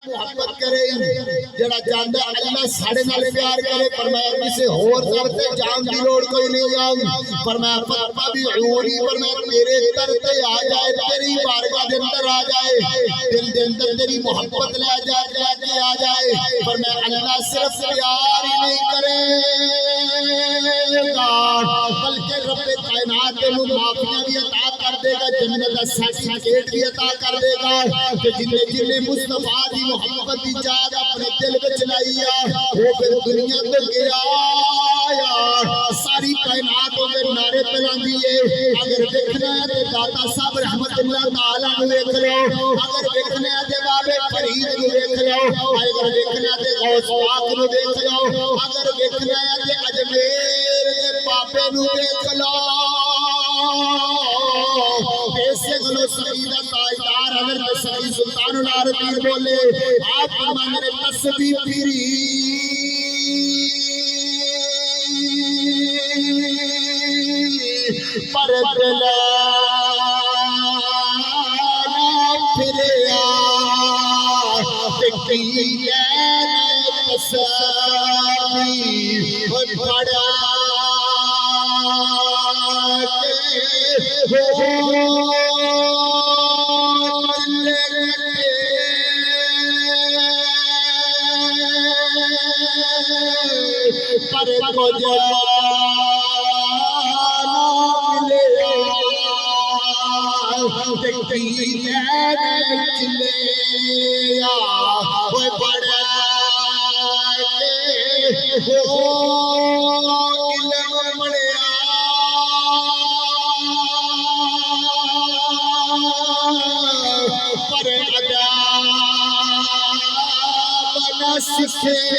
मोहब्बत करे जड़ा चाहता अल्लाह साढ़े नाल प्यार करे फरमाया किसी होर दर ते जान दी लोड़ कोई नहीं जान फरमाया फरमा भी उनी फरमाया तेरे दर ते आ जाए तेरी बारगाह दे अंदर आ जाए दिल दे अंदर तेरी मोहब्बत ले के आ जाए फरमाया अल्लाह सिर्फ प्यार ही नहीं करेगा बल्कि रब्बे कायनात तेनू माफियां भी अता कर देगा जन्नत दा सर्टिफिकेट भी अता कर देगा कि जिन्ने जिन्ने मुस्तफा दी मोहब्बत की जाग अपने दिल विच लाई वो फिर दुनिया तो गया सारी कायनात दे नारे पे लांदी है अगर देखना है ते दाता साहब रहमतुल्लाह तआला नु देख लो अगर देखना है ते बाबे फरीद नु देख लो अगर देखना है ते गौस पाक नु देख लो अगर देखना है ते अजमेर दे बाबे नु देख लो ऐसे गलो सईदा ताजदार हजरत सईद सुल्तानुल आरफीन बोले आप फरमाने तस्बीह फिरी पर दिल फिरिया तस्बीह पड़ा पर को सीखे